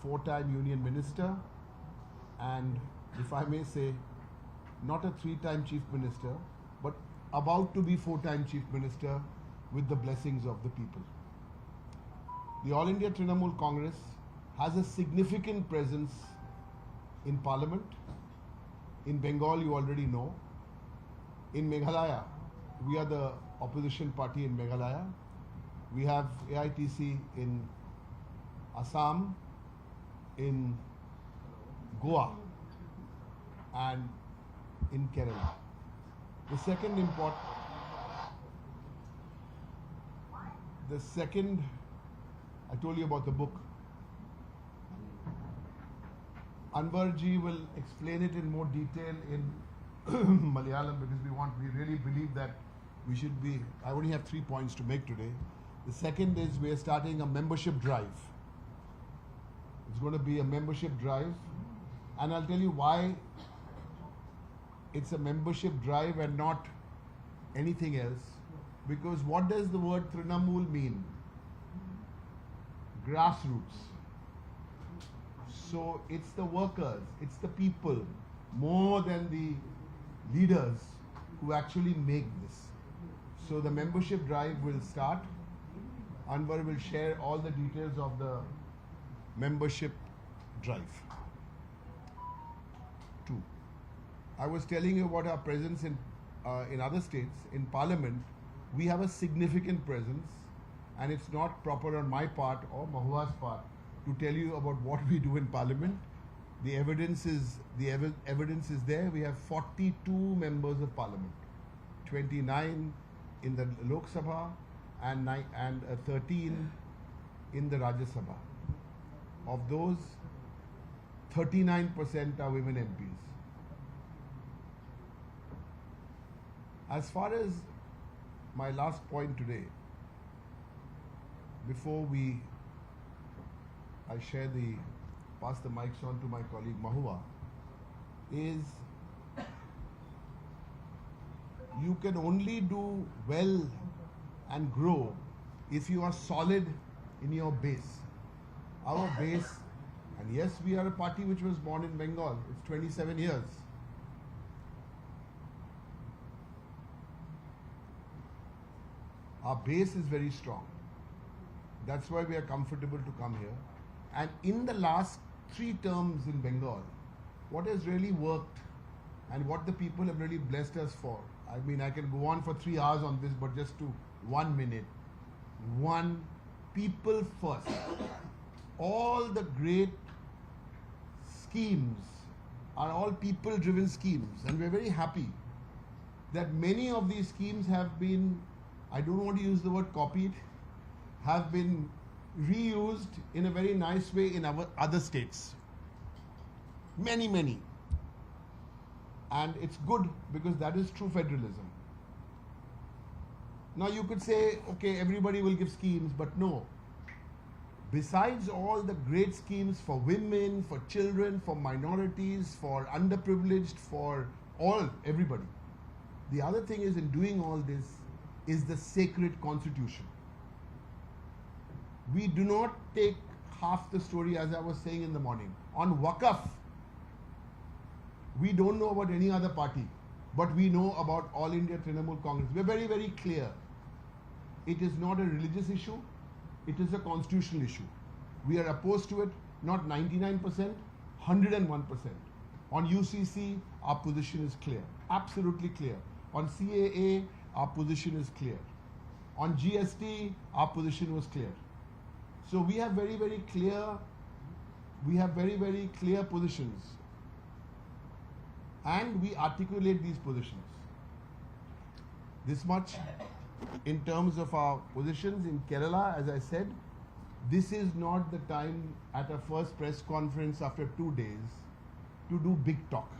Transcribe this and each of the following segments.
four-time union minister, and if I may say, not a three-time chief minister, but about to be four-time chief minister with the blessings of the people. The All India Trinamool Congress has a significant presence in Parliament. In Bengal, you already know. In Meghalaya, we are the opposition party in Meghalaya. We have AITC in Assam, in Goa, and in Kerala. The second, I told you about the book. Anwarji will explain it in more detail in Malayalam, because we really believe that we should be, I only have 3 points to make today. The second is we are starting a membership drive. It's going to be a membership drive, and I'll tell you why it's a membership drive and not anything else. Because what does the word Trinamool mean? Grassroots. So it's the workers, it's the people, more than the leaders, who actually make this. So the membership drive will start. Anwar will share all the details of the membership drive. 2. I was telling you about our presence in other states. In Parliament, we have a significant presence, and it's not proper on my part or Mahua's part to tell you about what we do in Parliament. The evidence is there. We have 42 members of Parliament, 29 in the Lok Sabha and 13 in the Rajya Sabha. Of those, 39% are women MPs. As far as my last point today, before I pass the mics on to my colleague Mahua, is you can only do well and grow if you are solid in your base. Our base, and yes, we are a party which was born in Bengal. It's 27 years. Our base is very strong. That's why we are comfortable to come here. And in the last 3 terms in Bengal, what has really worked and what the people have really blessed us for, I mean, I can go on for 3 hours on this, but just to 1 minute. 1, people first. All the great schemes are all people-driven schemes, and we're very happy that many of these schemes have been, I don't want to use the word copied, have been reused in a very nice way in our other states. Many. And it's good, because that is true federalism. Now you could say, okay, everybody will give schemes, but no. Besides all the great schemes for women, for children, for minorities, for underprivileged, for everybody, the other thing is, in doing all this, is the sacred constitution. We do not take half the story, as I was saying in the morning. On Waqf, we don't know about any other party, but we know about All India Trinamool Congress. We're very, very clear. It is not a religious issue. It is a constitutional issue. We are opposed to it, not 99%, 101%. On UCC, our position is clear, absolutely clear. On CAA, our position is clear. On GST, our position was clear. So we have very, very clear positions, and we articulate these positions. This much in terms of our positions in Kerala. As I said, this is not the time at a first press conference after 2 days to do big talk.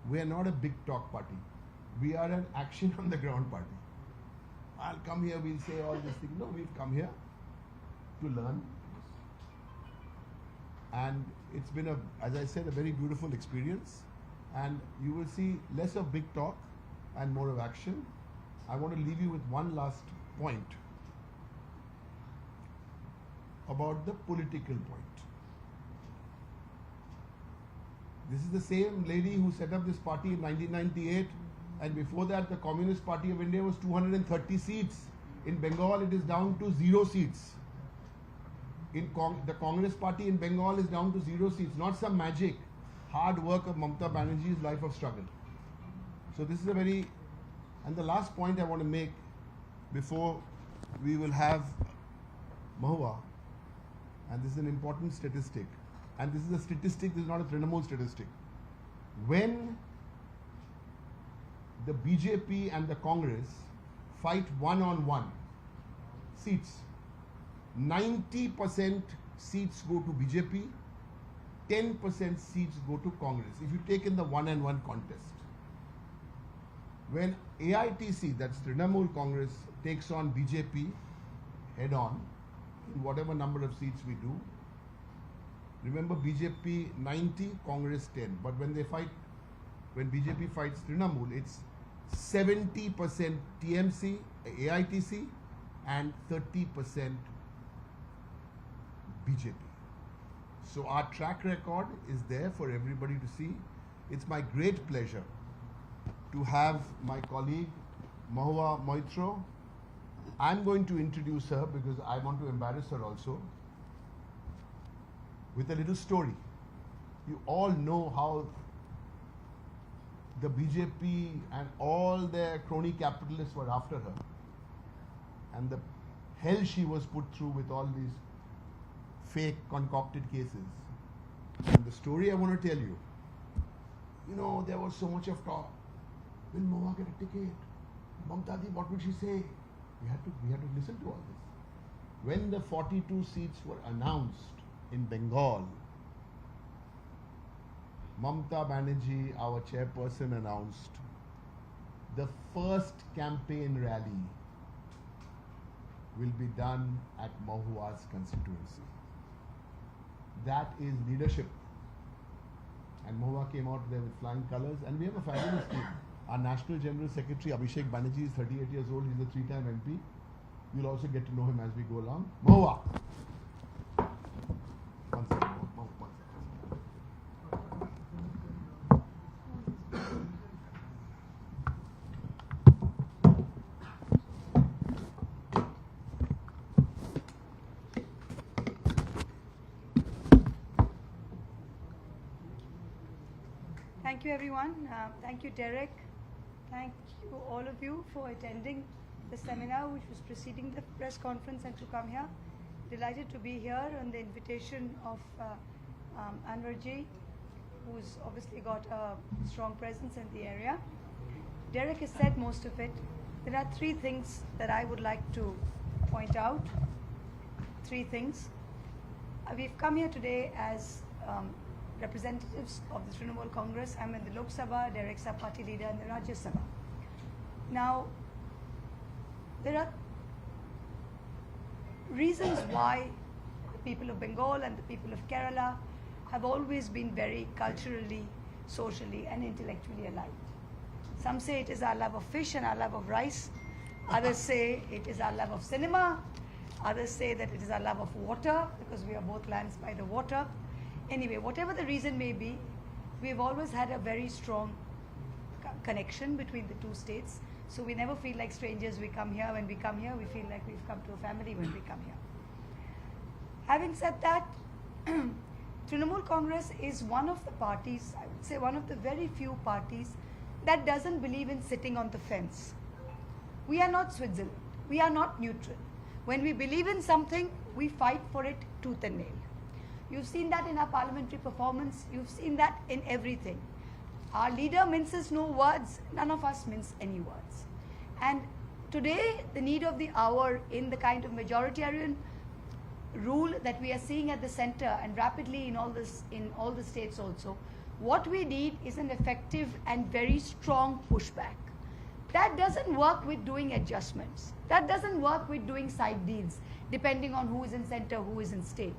We are not a big talk party. We are an action on the ground party. I'll come here, we'll say all these things. No, we've come here to learn. And it's been, as I said, a very beautiful experience. And you will see less of big talk and more of action. I want to leave you with one last point about the political point. This is the same lady who set up this party in 1998, and before that the Communist Party of India was 230 seats. In Bengal it is down to 0 seats. The Congress Party in Bengal is down to 0 seats. Not some magic. Hard work of Mamata Banerjee's life of struggle. So this is a very... And the last point I want to make before we will have Mahua, and this is an important statistic, and this is a statistic, this is not a Trinamool statistic. When the BJP and the Congress fight one-on-one seats, 90% seats go to BJP, 10% seats go to Congress, if you take in the one-on-one contest. When AITC, that's Trinamool Congress, takes on BJP head-on, in whatever number of seats we do, remember BJP 90, Congress 10. But when they fight, when BJP fights Trinamool, it's 70% TMC, AITC, and 30% BJP. So our track record is there for everybody to see. It's my great pleasure to have my colleague Mahua Moitra. I'm going to introduce her because I want to embarrass her also with a little story. You all know how the BJP and all their crony capitalists were after her, and the hell she was put through with all these fake concocted cases. And the story I want to tell you, there was so much of talk. Will Mahua get a ticket? Mamtadi, what will she say? We had to listen to all this. When the 42 seats were announced in Bengal, Mamata Banerjee, our chairperson, announced the first campaign rally will be done at Mahua's constituency. That is leadership. And Mahua came out there with flying colors, and we have a fabulous team. Our National General Secretary Abhishek Banerjee is 38 years old. He's a 3-time MP. You'll also get to know him as we go along. Mahua. One second. Thank you, everyone. Thank you, Derek. Thank you, all of you, for attending the seminar which was preceding the press conference and to come here. Delighted to be here on the invitation of Anwarji, who's obviously got a strong presence in the area. Derek has said most of it. There are 3 things that I would like to point out. 3 things. We've come here today as representatives of the Trinamool Congress. I'm in the Lok Sabha, Derek's our party leader in the Rajya Sabha. Now, there are reasons why the people of Bengal and the people of Kerala have always been very culturally, socially and intellectually aligned. Some say it is our love of fish and our love of rice. Others say it is our love of cinema. Others say that it is our love of water because we are both lands by the water. Anyway, whatever the reason may be, we've always had a very strong connection between the 2 states. So we never feel like strangers. We come here. When we come here, we feel like we've come to a family when we come here. Having said that, Trinamool Congress is one of the parties, I would say one of the very few parties that doesn't believe in sitting on the fence. We are not Switzerland. We are not neutral. When we believe in something, we fight for it tooth and nail. You've seen that in our parliamentary performance. You've seen that in everything. Our leader minces no words. None of us mince any words. And today, the need of the hour in the kind of majoritarian rule that we are seeing at the center and rapidly in all the states also, what we need is an effective and very strong pushback. That doesn't work with doing adjustments. That doesn't work with doing side deals, depending on who is in center, who is in state.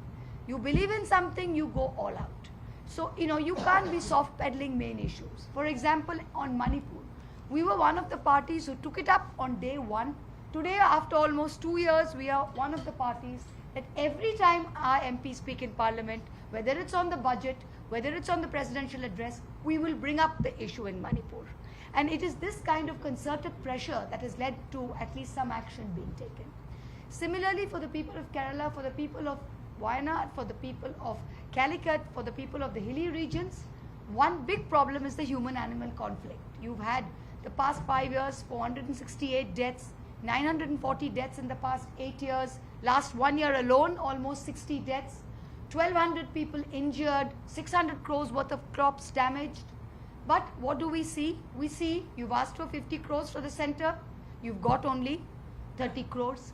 You believe in something, you go all out. So, you can't be soft peddling main issues. For example, on Manipur, we were one of the parties who took it up on day 1. Today, after almost 2 years, we are one of the parties that every time our MPs speak in Parliament, whether it's on the budget, whether it's on the presidential address, we will bring up the issue in Manipur. And it is this kind of concerted pressure that has led to at least some action being taken. Similarly, for the people of Kerala, for the people of Wayanad, for the people of Calicut, for the people of the hilly regions, one big problem is the human-animal conflict. You've had the past 5 years, 468 deaths, 940 deaths in the past 8 years. Last 1 year alone, almost 60 deaths, 1,200 people injured, 600 crores worth of crops damaged. But what do we see? We see you've asked for 50 crores for the center, you've got only 30 crores.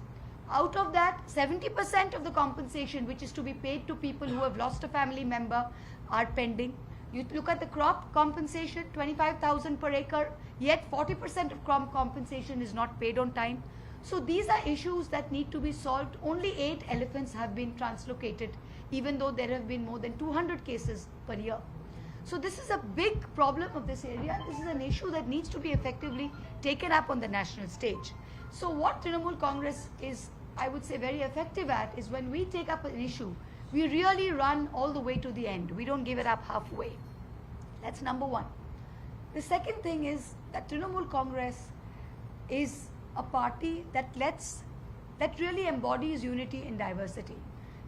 Out of that, 70% of the compensation which is to be paid to people who have lost a family member are pending. You look at the crop compensation, 25,000 per acre, yet 40% of crop compensation is not paid on time. So these are issues that need to be solved. Only 8 elephants have been translocated, even though there have been more than 200 cases per year. So this is a big problem of this area. This is an issue that needs to be effectively taken up on the national stage. So what Trinamool Congress is, I would say, very effective at is when we take up an issue, we really run all the way to the end. We don't give it up halfway. That's number one. The second thing is that Trinamool Congress is a party that really embodies unity in diversity.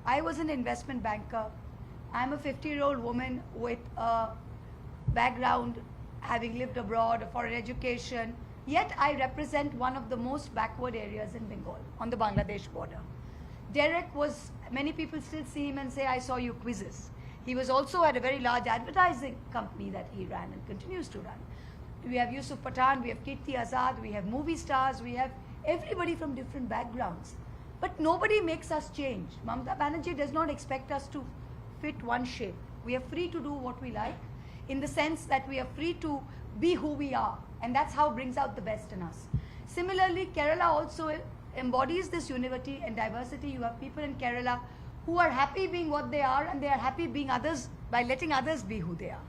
I was an investment banker. I'm a 50-year-old woman with a background having lived abroad, a foreign education, yet I represent one of the most backward areas in Bengal, on the Bangladesh border. Derek was, many people still see him and say, I saw you quizzes. He was also at a very large advertising company that he ran and continues to run. We have Yusuf Pathan, we have Kirti Azad, we have movie stars, we have everybody from different backgrounds. But nobody makes us change. Mamata Banerjee does not expect us to fit one shape. We are free to do what we like, in the sense that we are free to be who we are, and that's how brings out the best in us. Similarly, Kerala also embodies this unity and diversity. You have people in Kerala who are happy being what they are, and they are happy being others by letting others be who they are.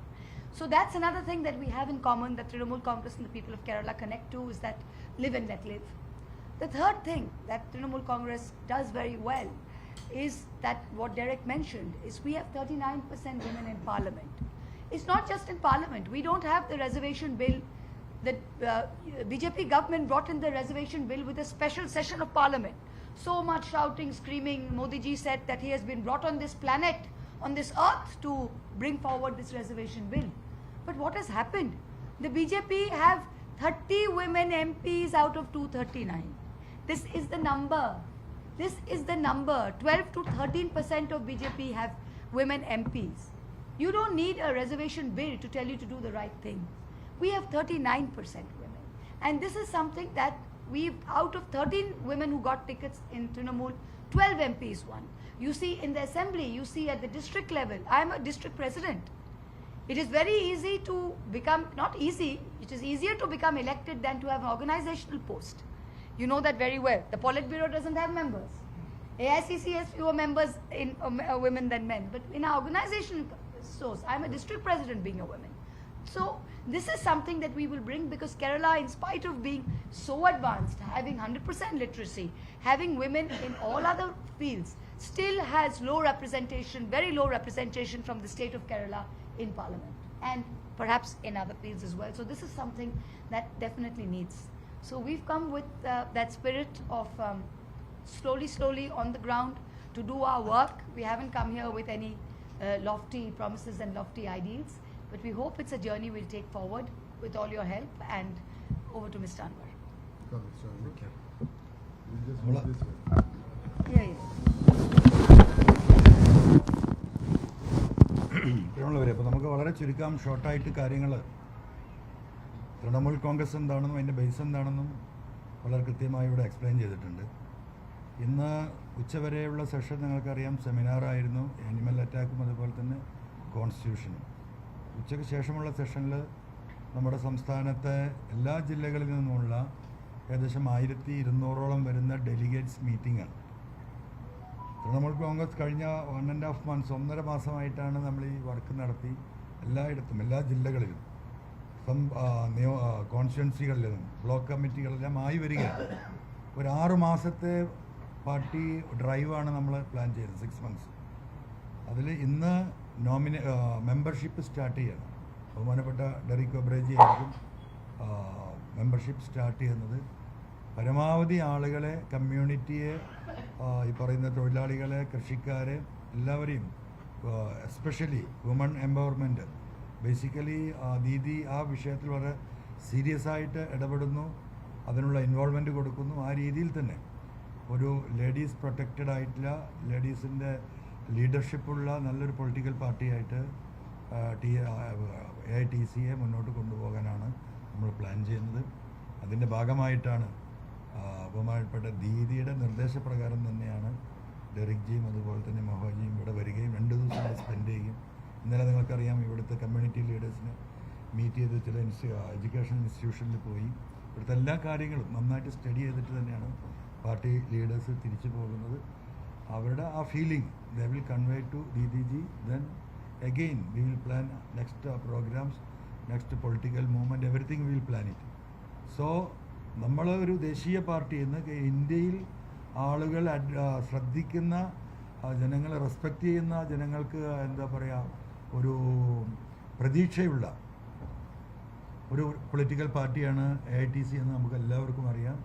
So that's another thing that we have in common, that Trinamool Congress and the people of Kerala connect to, is that live and let live. The third thing that Trinamool Congress does very well is that what Derek mentioned is we have 39% women in Parliament. It's not just in Parliament. We don't have the reservation bill. The BJP government brought in the reservation bill with a special session of Parliament. So much shouting, screaming. Modi ji said that he has been brought on this planet, on this earth, to bring forward this reservation bill. But what has happened? The BJP have 30 women MPs out of 239. This is the number. This is the number. 12 to 13% of BJP have women MPs. You don't need a reservation bill to tell you to do the right thing. We have 39% women. And this is something that out of 13 women who got tickets in Trinamool, 12 MPs won. You see in the assembly, you see at the district level. I am a district president. It is very easy to become, not easy, it is easier to become elected than to have an organizational post. You know that very well. The Politburo doesn't have members. AICC has fewer members in women than men. But in our organizational source, I'm a district president being a woman. So this is something that we will bring, because Kerala, in spite of being so advanced, having 100% literacy, having women in all other fields, still has low representation, very low representation from the state of Kerala in Parliament, and perhaps in other fields as well. So this is something that definitely needs. So we've come with that spirit of slowly on the ground to do our work. We haven't come here with any lofty promises and lofty ideals, but we hope it's a journey we'll take forward with all your help. And over to Mr. Anwar. Come, Mr. Anwar. We'll just move this way. Yeah. പ്രിയമുള്ളവരെ, അപ്പോൾ നമുക്ക് വളരെ ചുരുക്കം ഷോർട്ടായിട്ട് കാര്യങ്ങൾ തൃണമൂൽ കോൺഗ്രസ് എന്താണെന്നും അതിൻ്റെ base എന്താണെന്നും വളരെ കൃത്യമായി ഇവിടെ എക്സ്പ്ലെയിൻ ചെയ്തിട്ടുണ്ട്. ഇന്ന് ഉച്ചവരെയുള്ള സെഷൻ നിങ്ങൾക്കറിയാം സെമിനാറായിരുന്നു, ആനിമൽ അറ്റാക്കും അതുപോലെ തന്നെ കോൺസ്റ്റിറ്റ്യൂഷനും. ഉച്ചയ്ക്ക് ശേഷമുള്ള സെഷനിൽ നമ്മുടെ സംസ്ഥാനത്തെ എല്ലാ ജില്ലകളിൽ നിന്നുമുള്ള ഏകദേശം 1200ഓളം വരുന്ന ഡെലിഗേറ്റ്സ് മീറ്റിംഗാണ്. തൃണമൂൽ കോൺഗ്രസ് കഴിഞ്ഞ 1.5 months, 1.5 മാസമായിട്ടാണ് നമ്മൾ ഈ വർക്ക് നടത്തി എല്ലായിടത്തും, എല്ലാ ജില്ലകളിലും, കോൺസ്റ്റിറ്റ്യുവൻസികളിലും ബ്ലോക്ക് കമ്മിറ്റികളെല്ലാം ആയി വരികയാണ്. ഒരു 6 മാസത്തെ പാർട്ടി ഡ്രൈവാണ് നമ്മൾ പ്ലാൻ ചെയ്തത് 6 months. അതിൽ ഇന്ന് മെമ്പർഷിപ്പ് സ്റ്റാർട്ട് ചെയ്യണം. ബഹുമാനപ്പെട്ട ഡെറിക് ഒബ്രേജി ആയിരിക്കും മെമ്പർഷിപ്പ് സ്റ്റാർട്ട് ചെയ്യുന്നത്. പരമാവധി ആളുകളെ, കമ്മ്യൂണിറ്റിയെ, ഈ പറയുന്ന തൊഴിലാളികളെ, കൃഷിക്കാരെ എല്ലാവരെയും, especially woman empowerment, basically Didi ആ വിഷയത്തിൽ വളരെ സീരിയസ് ആയിട്ട് ഇടപെടുന്നു, അതിനുള്ള ഇൻവോൾവ്മെൻറ്റ് കൊടുക്കുന്നു. ആ രീതിയിൽ തന്നെ ഒരു ലേഡീസ് പ്രൊട്ടക്റ്റഡ് ആയിട്ടുള്ള, ലേഡീസിൻ്റെ ലീഡർഷിപ്പുള്ള നല്ലൊരു പൊളിറ്റിക്കൽ പാർട്ടിയായിട്ട് AITCയെ മുന്നോട്ട് കൊണ്ടുപോകാനാണ് നമ്മൾ പ്ലാൻ ചെയ്യുന്നത്. അതിൻ്റെ ഭാഗമായിട്ടാണ് ബഹുമാനപ്പെട്ട ദീദിയുടെ നിർദ്ദേശപ്രകാരം തന്നെയാണ് ഡെറിക് ജിയും അതുപോലെ തന്നെ മഹുവജിയും ഇവിടെ വരികയും 2 ദിവസം ഇവിടെ സ്പെൻഡ് ചെയ്യും. ഇന്നലെ നിങ്ങൾക്കറിയാം ഇവിടുത്തെ കമ്മ്യൂണിറ്റി ലീഡേഴ്സിനെ മീറ്റ് ചെയ്ത് ചില എഡ്യൂക്കേഷൻ ഇൻസ്റ്റിറ്റ്യൂഷനിൽ പോയി ഇവിടുത്തെ എല്ലാ കാര്യങ്ങളും നന്നായിട്ട് സ്റ്റഡി ചെയ്തിട്ട് തന്നെയാണ് പാർട്ടി ലീഡേഴ്സ് തിരിച്ചു പോകുന്നത്. അവരുടെ ആ feeling they will convey to ദീദിജി. Then again we will plan next programmes, next political movement, everything we will plan it. So നമ്മൾ ഒരു ദേശീയ പാർട്ടി എന്ന് ഇന്ത്യയിൽ ആളുകൾ ശ്രദ്ധിക്കുന്ന, ജനങ്ങളെ റെസ്പെക്റ്റ് ചെയ്യുന്ന, ജനങ്ങൾക്ക് എന്താ പറയുക, ഒരു പ്രതീക്ഷയുള്ള ഒരു പൊളിറ്റിക്കൽ പാർട്ടിയാണ് AITC എന്ന് നമുക്ക് എല്ലാവർക്കും അറിയാം.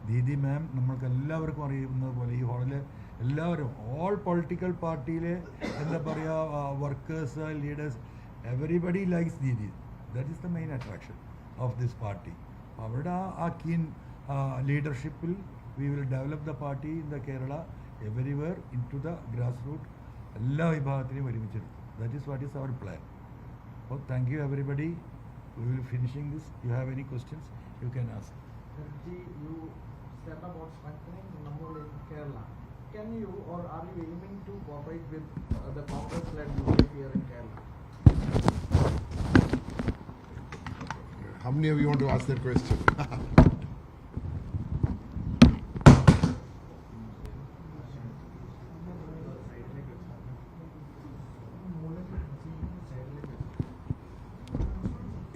ദീദി മാം നമ്മൾക്ക് എല്ലാവർക്കും അറിയുന്നത് പോലെ ഈ ഹാളിലെ എല്ലാവരും, ഓൾ പൊളിറ്റിക്കൽ പാർട്ടിയിലെ എന്താ പറയുക, workers, leaders, everybody likes Didi. That is the main attraction of this party. അവരുടെ ആ കീൻ ലീഡർഷിപ്പിൽ we will develop the party in the Kerala everywhere in to the grass root, എല്ലാ വിഭാഗത്തിനെയും ഒരുമിച്ചെടുക്കും. That is what is our plan. അപ്പോൾ thank you everybody. We will finishing this. You have any questions? You can ask. You said about strengthening Trinamool in Kerala. Can you or are you aiming to cooperate with the Congress-led BJP here in Kerala? How many of you want to ask that question?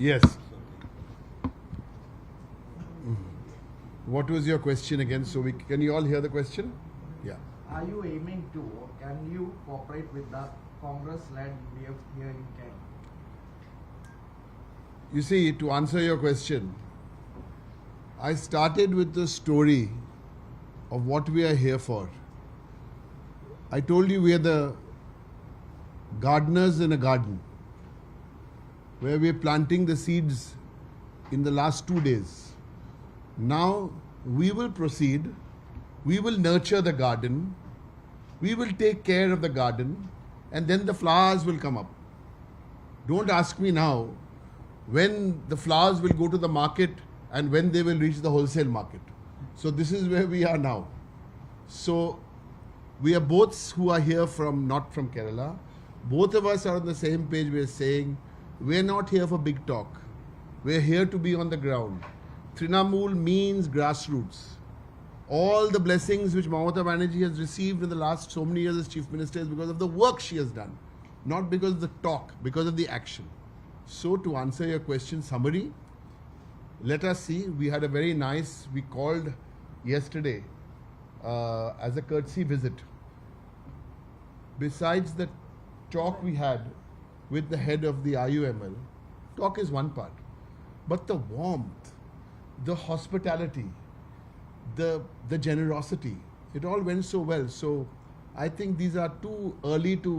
Yes. What was your question again? So can you all hear the question? Yeah. Are you aiming to or can you cooperate with the Congress-led BJP here in Kerala? You see, to answer your question, I started with the story of what we are here for. I told you we are the gardeners in a garden, where we are planting the seeds in the last 2 days. Now we will proceed, we will nurture the garden, we will take care of the garden, and then the flowers will come up. Don't ask me now when the flowers will go to the market and when they will reach the wholesale market. So this is where we are now. So we are both who are here not from Kerala. Both of us are on the same page. We are saying, we're not here for big talk. We're here to be on the ground. Trinamool means grassroots. All the blessings which Moitra has received in the last so many years as Chief Minister is because of the work she has done, not because of the talk, because of the action. So to answer your question summary, let us see. We had a very nice, we called yesterday as a courtesy visit. Besides the talk we had with the head of the IUML, talk is one part, but the warmth, the hospitality, the generosity, it all went so well. So I think these are too early to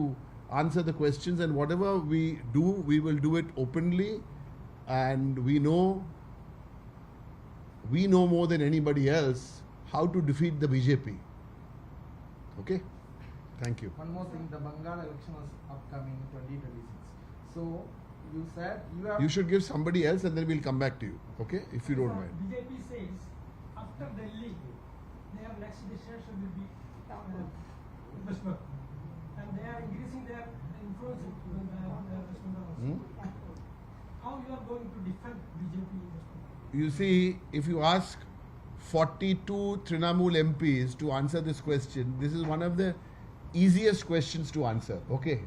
answer the questions, and whatever we do, we will do it openly, and we know more than anybody else how to defeat the BJP. Okay? Thank you. One more thing, the Bengal election is upcoming 2026. So you said you have... You should give somebody else and then we'll come back to you. Okay? If you don't mind. BJP says after Delhi, their next destination will be West Bengal. And they are increasing their influence in West Bengal also. How you are going to defend BJP in West Bengal? You see, if you ask 42 Trinamool MPs to answer this question, this is one of the easiest questions to answer. Okay?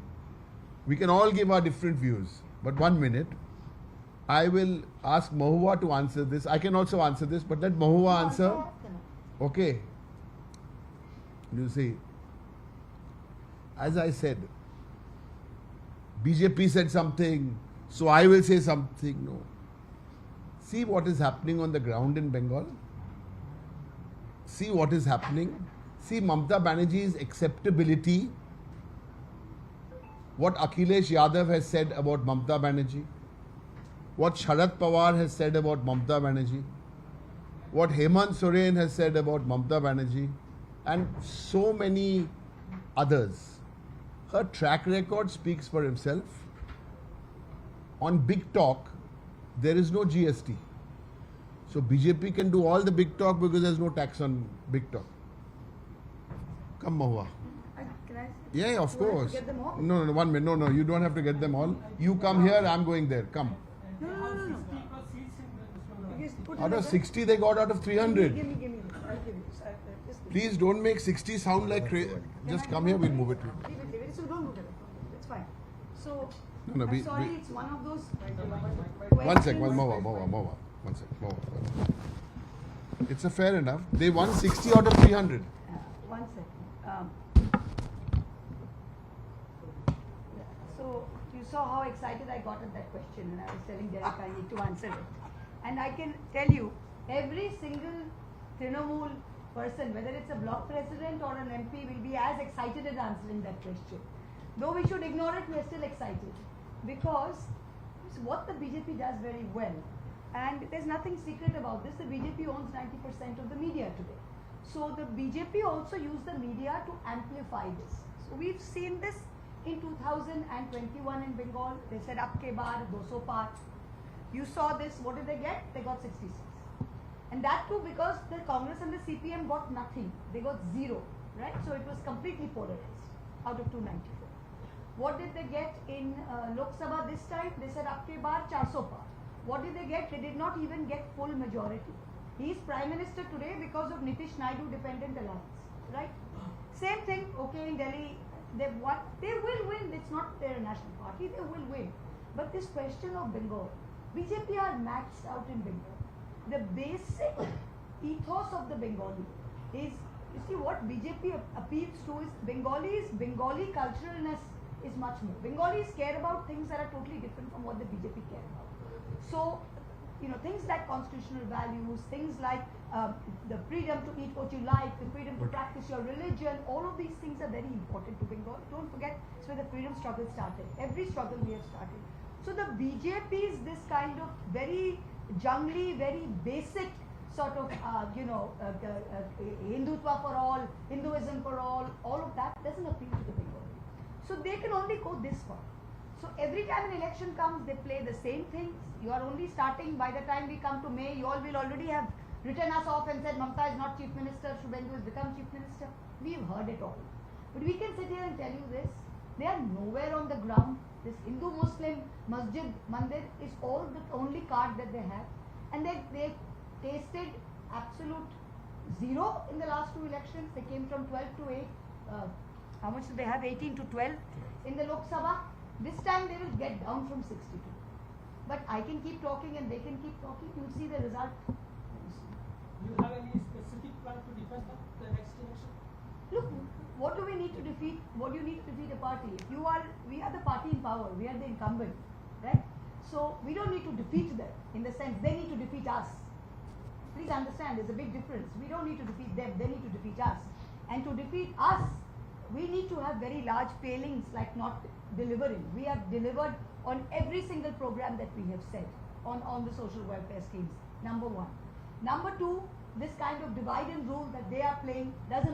We can all give our different views. But 1 minute, I will ask Mahua to answer this. I can also answer this, but let Mahua answer. Okay. You see, as I said, BJP said something, so I will say something. No. See what is happening on the ground in Bengal. See what is happening. See Mamata Banerjee's acceptability. What Akhilesh Yadav has said about Mamata Banerjee. What Sharad Pawar has said about Mamata Banerjee. What Hemant Soren has said about Mamata Banerjee. And so many others. Her track record speaks for himself. On big talk, there is no GST. So BJP can do all the big talk because there is no tax on big talk. Come, Mahua. Can I? Yeah, of Do I have to course. get them all? No, 1 minute. No, you don't have to get them all. You come here, I'm going there. Come. No. 60 plus seats in the You just put Out another- of 60, they got out of 300. Give me this. I'll give you this. Just Please don't make 60 sound like crazy. Just come here, we'll move it. leave it. So don't move it. It's fine. So, No, I'm we- sorry, we- it's one of those. 1 sec, questions- Mahua. 1 sec, Mahua. It's a fair enough. They won 60 out of 300. 1 second. So you saw how excited I got at that question, and I was telling Derek I need to answer it. And I can tell you, every single Trinamool person, whether it's a block president or an MP, will be as excited as answering that question. Though we should ignore it, we are still excited because it's what the BJP does very well. And there's nothing secret about this. The BJP owns 90% of the media today. So the BJP also used the media to amplify this. So we've seen this in 2021 in Bengal. They said, "Ab ke baad 200 par." You saw this. What did they get? They got 66. And that too because the Congress and the CPM got nothing. They got 0, right? So it was completely polarized out of 294. What did they get in Lok Sabha this time? They said, "Ab ke baad 400 par." What did they get? They did not even get full majority. He is Prime Minister today because of Nitish Naidu Dependent Alliance, right? Same thing, okay, in Delhi, they won. They will win. It's not their national party. They will win. But this question of Bengal, BJP are maxed out in Bengal. The basic ethos of the Bengali is, you see, what BJP appeals to is Bengali culturalness is much more. Bengalis care about things that are totally different from what the BJP care about. So, things like constitutional values, things like the freedom to eat what you like, the freedom to practice your religion, all of these things are very important to Bengal. Don't forget, it's where the freedom struggle started. Every struggle we have started. So the BJP is this kind of very jungly, very basic sort of, Hindutva for all, Hinduism for all of that doesn't appeal to the Bengali. So they can only go this far. So every time an election comes, they play the same things. You are only starting, by the time we come to May, you all will already have written us off and said Mamata is not Chief Minister, Shubhendu has become Chief Minister. We've heard it all. But we can sit here and tell you this, they are nowhere on the ground. This Hindu-Muslim Masjid, Mandir is the only card that they have. And they tasted absolute 0 in the last 2 elections. They came from 12 to 8. How much did they have? 18 to 12 in the Lok Sabha. This time they will get down from 62. But I can keep talking and they can keep talking. You'll see the result. Do you have any specific plan to defend the next election? Look, what do we need to defeat? What do you need to defeat a party? We are the party in power. We are the incumbent, right? So we don't need to defeat them in the sense they need to defeat us. Please understand, there's a big difference. We don't need to defeat them. They need to defeat us. And to defeat us, we need to have very large failings like not delivering. We have delivered on every single program that we have said on the social welfare schemes. Number 1. Number 2, this kind of divide and rule that they are playing doesn't